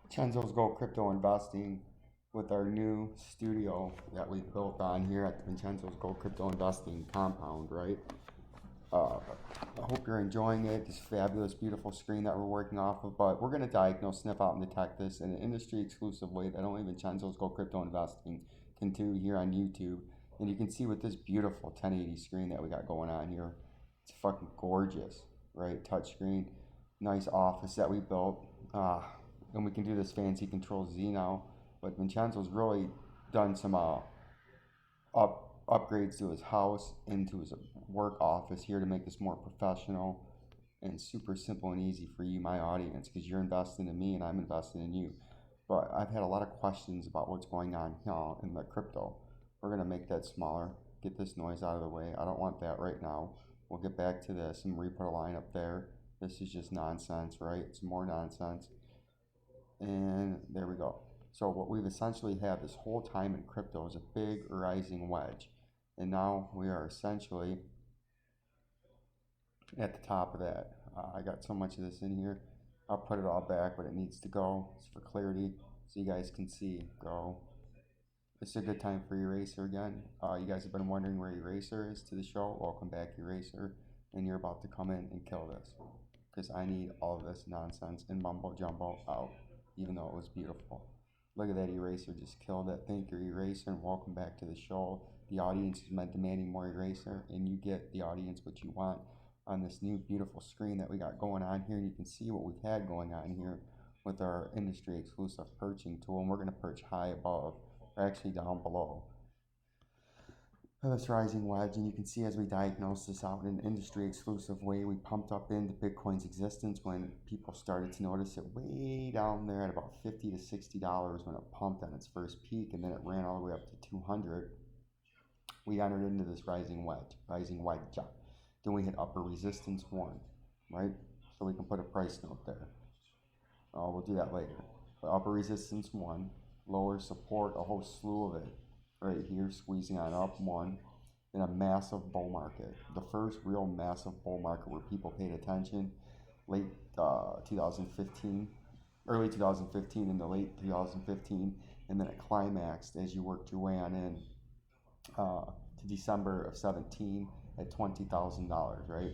Chenzo's Go Crypto Investing with our new studio that we built on here at the Vincenzo's Go Crypto Investing compound, right? Uh, I hope you're enjoying it, this fabulous, beautiful screen that we're working off of. But we're going to diagnose, sniff out, and detect this in an industry exclusive way that only Vincenzo's Go Crypto Investing can do here on YouTube. And you can see with this beautiful 1080 screen that we got going on here, it's fucking gorgeous, right? Touch screen, nice office that we built. And we can do this fancy Control Z now. But Vincenzo's really done some upgrades to his house and to his work office here to make this more professional and super simple and easy for you, my audience, because you're investing in me and I'm investing in you. But I've had a lot of questions about what's going on here in the crypto. We're going to make that smaller, get this noise out of the way. I don't want that right now. We'll get back to this and re-put a line up there. This is just nonsense, right? It's more nonsense. And there we go. So what we've essentially had this whole time in crypto is a big rising wedge. And now we are essentially at the top of that. I got so much of this in here. I'll put it all back, but it needs to go. It's for clarity so you guys can see. Go. It's a good time for Eraser again. You guys have been wondering where Eraser is to the show. Welcome back, Eraser. And you're about to come in and kill this. Because I need all of this nonsense and mumbo jumbo out, even though it was beautiful. Look at that, Eraser just killed it. Thank you, Eraser, and welcome back to the show. The audience has been demanding more Eraser, and you get the audience what you want on this new beautiful screen that we got going on here. And you can see what we've had going on here with our industry exclusive perching tool. And we're going to perch high above, or actually down below this rising wedge. And you can see as we diagnose this out in an industry exclusive way, we pumped up into Bitcoin's existence when people started to notice it way down there at about $50 to $60 when it pumped on its first peak, and then it ran all the way up to 200. We entered into this rising wedge. Then we hit upper resistance 1, right? So we can put a price note there. We'll do that later. But upper resistance 1, lower support, a whole slew of it right here, squeezing on up 1, in a massive bull market. The first real massive bull market where people paid attention, late 2015, early 2015 into late 2015, and then it climaxed as you worked your way on in to December of 17 at $20,000, right?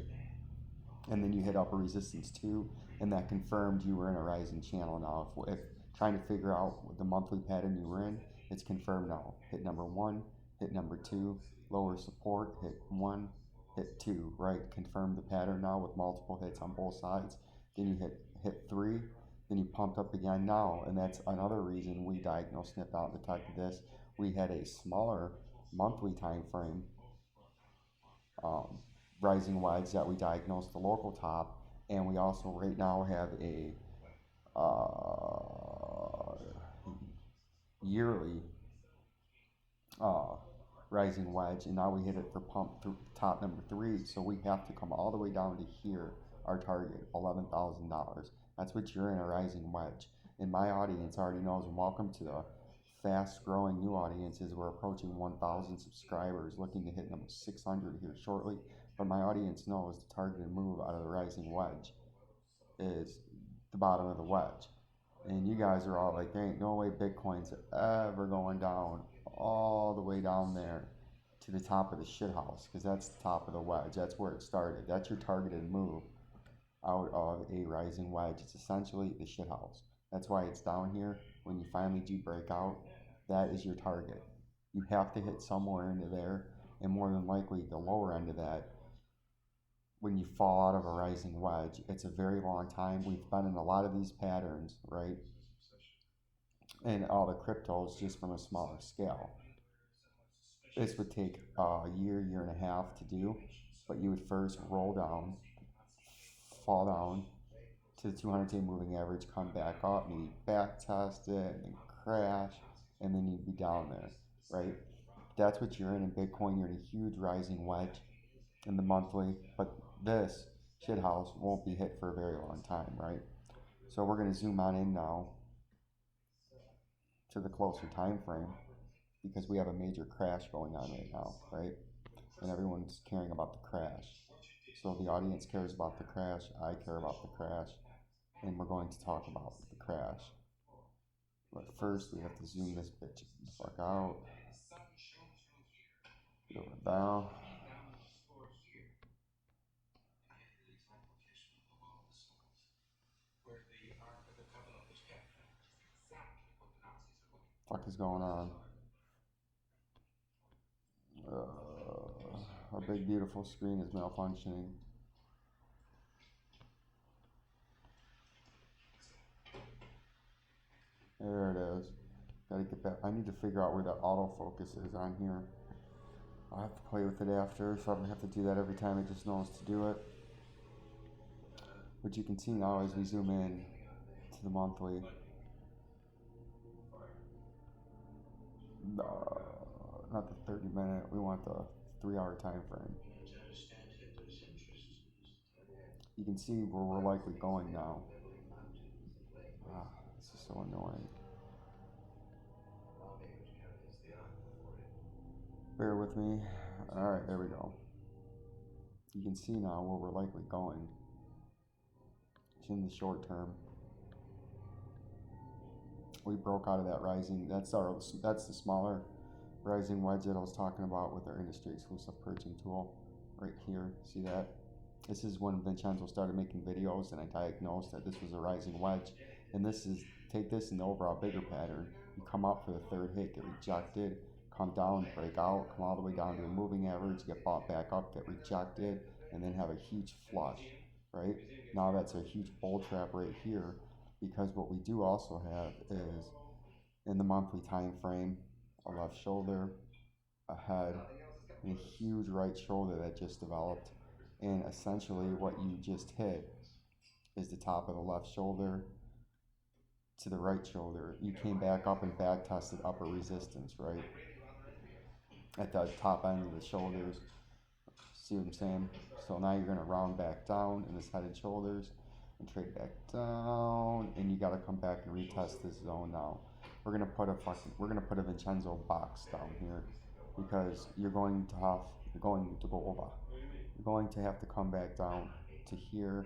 And then you hit upper resistance 2, and that confirmed you were in a rising channel now. If trying to figure out what the monthly pattern you were in, it's confirmed now. Hit number 1, hit number 2, lower support, hit 1, hit 2, right? Confirm the pattern now with multiple hits on both sides. Then you hit 3, then you pumped up again now, and that's another reason we diagnosed, snipped out, and detected this. We had a smaller monthly time frame um, rising wedge that we diagnosed the local top, and we also right now have a yearly uh, rising wedge, and now we hit it for pump through top number 3. So we have to come all the way down to here, our target, $11,000. That's what you're in, a rising wedge. And my audience already knows, and welcome to the fast growing new audiences. We're approaching 1,000 subscribers, looking to hit number 600 here shortly. But my audience knows the targeted move out of the rising wedge is the bottom of the wedge. And you guys are all like, there ain't no way Bitcoin's ever going down all the way down there to the top of the shithouse, because that's the top of the wedge. That's where it started. That's your targeted move out of a rising wedge. It's essentially the shithouse. That's why it's down here. When you finally do break out, that is your target. You have to hit somewhere into there, and more than likely the lower end of that. When you fall out of a rising wedge, it's a very long time. We've been in a lot of these patterns, right? And all the cryptos just from a smaller scale. This would take a year and a half to do, but you would first roll down, fall down to the 200-day moving average, come back up, maybe back test it, and then crash, and then you'd be down there, right? That's what you're in Bitcoin. You're in a huge rising wedge in the monthly, but this shithouse won't be hit for a very long time, right? So we're going to zoom on in now to the closer time frame, because we have a major crash going on right now, right? And everyone's caring about the crash. So the audience cares about the crash, I care about the crash, and we're going to talk about the crash. But first, we have to zoom this bitch the fuck out. Go down. Fuck is going on? Our big beautiful screen is malfunctioning. There it is. Gotta get back. I need to figure out where that autofocus is on here. I'll have to play with it after, so I'm gonna have to do that every time it just knows to do it. But you can see now as we zoom in to the monthly. Not the 30-minute, we want the 3-hour time frame. You can see where we're likely going now. This is so annoying. Bear with me. Alright, there we go. You can see now where we're likely going. It's in the short term. We broke out of that rising. That's the smaller rising wedge that I was talking about with our industry exclusive purging tool right here. See that? This is when Vincenzo started making videos and I diagnosed that this was a rising wedge. And this is, take this in the overall bigger pattern. You come up for the third hit, get rejected, come down, break out, come all the way down to a moving average, get bought back up, get rejected, and then have a huge flush, right? Now that's a huge bull trap right here, because what we do also have is in the monthly time frame, a left shoulder, a head, and a huge right shoulder that just developed. And essentially what you just hit is the top of the left shoulder to the right shoulder. You came back up and back tested upper resistance, right? At the top end of the shoulders. See what I'm saying? So now you're gonna round back down in this head and shoulders and trade back down, and you gotta come back and retest this zone now. We're gonna put a Vincenzo box down here because you're going to go over. You're going to have to come back down to here,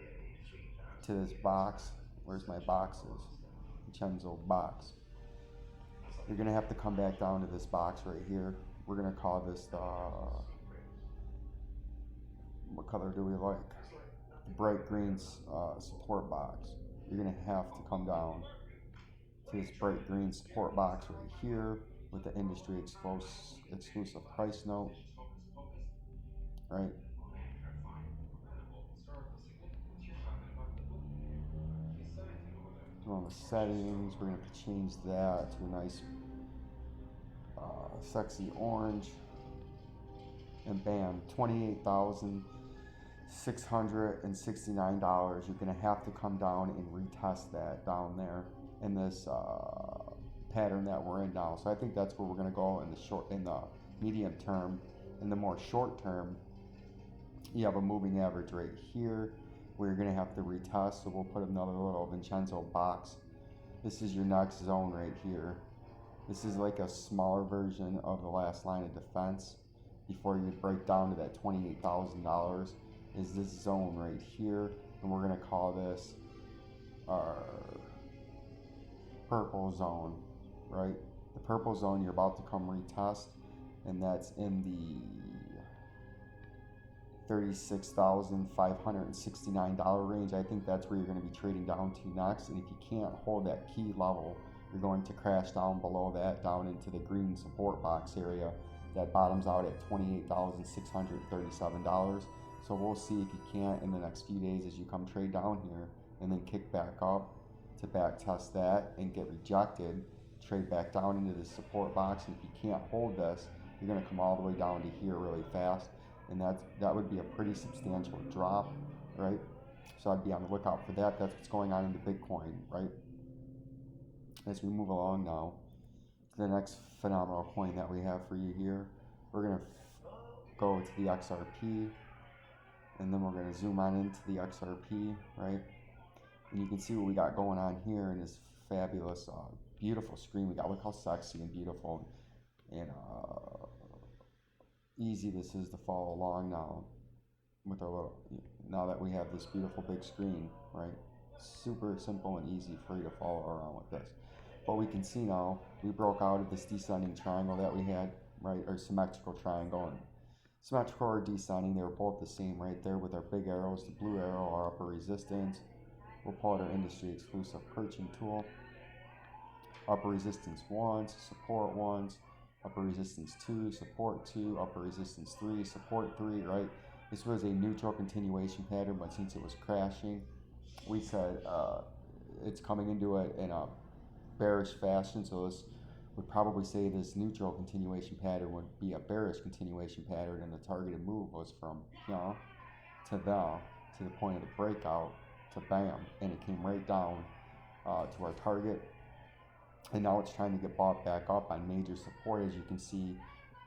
to this box. Where's my boxes? Vincenzo box. You're gonna have to come back down to this box right here. We're gonna call this the, what color do we like? The bright green support box. You're gonna have to come down to this bright green support box right here with the industry exclusive price note, right? On the settings, we're gonna have to change that to a nice sexy orange, and bam, $28,669. You're gonna have to come down and retest that down there in this pattern that we're in now. So I think that's where we're gonna go in the medium term. In the more short term, you have a moving average right here where you're gonna have to retest. So we'll put another little Vincenzo box. This is your next zone right here. This is like a smaller version of the last line of defense before you break down to that $28,000 is this zone right here, and we're gonna call this our purple zone, right? The purple zone you're about to come retest, and that's in the $36,569 range. I think that's where you're going to be trading down to next, and if you can't hold that key level, you're going to crash down below that, down into the green support box area that bottoms out at $28,637. So we'll see if you can't in the next few days as you come trade down here and then kick back up to back test that and get rejected, trade back down into the support box, and if you can't hold this, you're going to come all the way down to here really fast, and that would be a pretty substantial drop, right? So I'd be on the lookout for that. That's what's going on in the Bitcoin, right? As we move along now to the next phenomenal coin that we have for you here, we're going to go to the XRP, and then we're going to zoom on into the XRP, right? And you can see what we got going on here in this fabulous, beautiful screen. We got, look how sexy and beautiful and easy this is to follow along now with our little, now that we have this beautiful big screen, right? Super simple and easy for you to follow around with this. But we can see now we broke out of this descending triangle that we had, right, or symmetrical triangle. And symmetrical or descending, they were both the same right there with our big arrows. The blue arrow, our upper resistance. We'll pull out our industry exclusive perching tool. Upper resistance 1, support 1, upper resistance 2, support 2, upper resistance 3, support 3, right? This was a neutral continuation pattern, but since it was crashing, we said it's coming into it in a bearish fashion, so this would probably say this neutral continuation pattern would be a bearish continuation pattern, and the targeted move was from here to there, to the point of the breakout, to bam, and it came right down to our target. And now it's trying to get bought back up on major support, as you can see,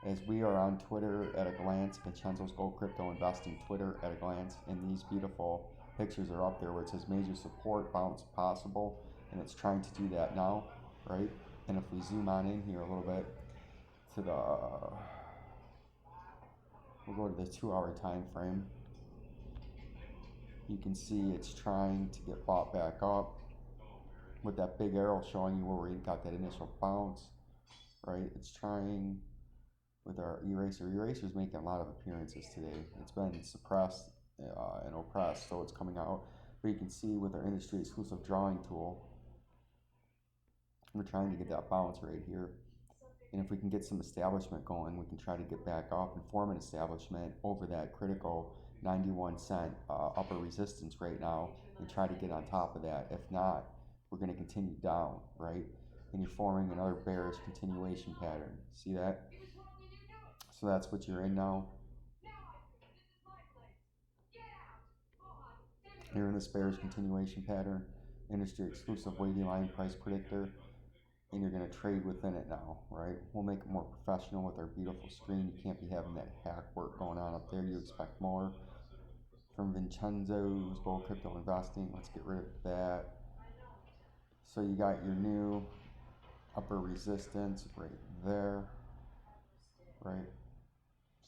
as we are on Twitter at a glance. Vincenzo's Gold Crypto Investing Twitter at a glance, and these beautiful pictures are up there where it says major support bounce possible, and it's trying to do that now, right? And if we zoom on in here a little bit to the, we'll go to the 2-hour time frame. You can see it's trying to get bought back up, with that big arrow showing you where we got that initial bounce, right? It's trying with our eraser. Eraser's making a lot of appearances today. It's been suppressed and oppressed, so it's coming out. But you can see with our industry exclusive drawing tool, we're trying to get that bounce right here. And if we can get some establishment going, we can try to get back up and form an establishment over that critical 91-cent upper resistance right now and try to get on top of that. If not, we're going to continue down, right? And you're forming another bearish continuation pattern. See that? So that's what you're in now. You're in this bearish continuation pattern, industry exclusive wavy line price predictor, and you're going to trade within it now, right? We'll make it more professional with our beautiful screen. You can't be having that hack work going on up there. You expect more from Vincenzo's Gold Crypto Investing. Let's get rid of that. So you got your new upper resistance right there, right?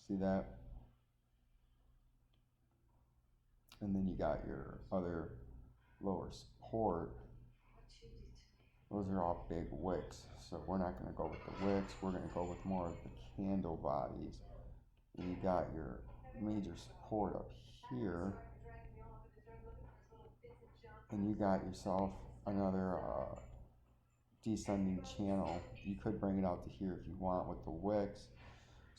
See that? And then you got your other lower support. Those are all big wicks, so we're not going to go with the wicks. We're going to go with more of the candle bodies. And you got your major support up here, and you got yourself another descending channel. You could bring it out to here if you want with the wicks.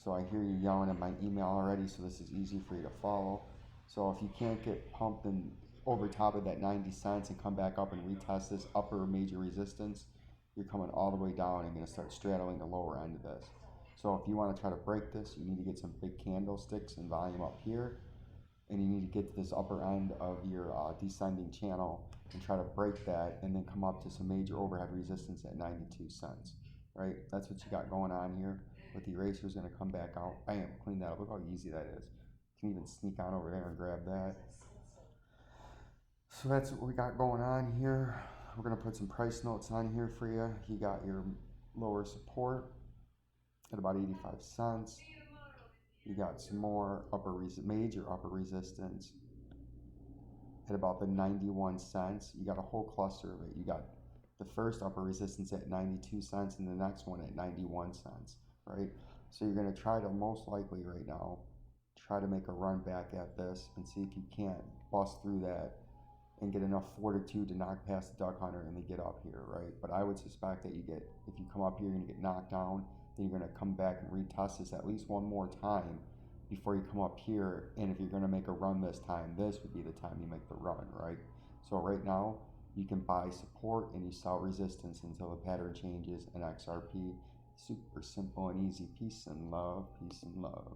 So I hear you yelling at my email already, so this is easy for you to follow. So if you can't get pumped in over top of that 90 cents and come back up and retest this upper major resistance, you're coming all the way down and going to start straddling the lower end of this. So if you want to try to break this, you need to get some big candlesticks and volume up here, and you need to get to this upper end of your descending channel and try to break that, and then come up to some major overhead resistance at 92 cents, right? That's what you got going on here. With the eraser's going to come back out, bam, clean that up. Look how easy that is. You can even sneak on over there and grab that. So that's what we got going on here. We're going to put some price notes on here for you. You got your lower support at about 85 cents. You got some more major upper resistance at about the 91 cents. You got a whole cluster of it. You got the first upper resistance at 92 cents and the next one at 91 cents, right? So you're going to try to, most likely right now, try to make a run back at this and see if you can't bust through that and get enough fortitude to knock past the duck hunter and then get up here, right? But I would suspect that if you come up here, you're going to get knocked down, then you're going to come back and retest this at least one more time before you come up here. And if you're going to make a run this time, this would be the time you make the run, right? So right now, you can buy support and you sell resistance until the pattern changes in XRP. Super simple and easy. Peace and love. Peace and love.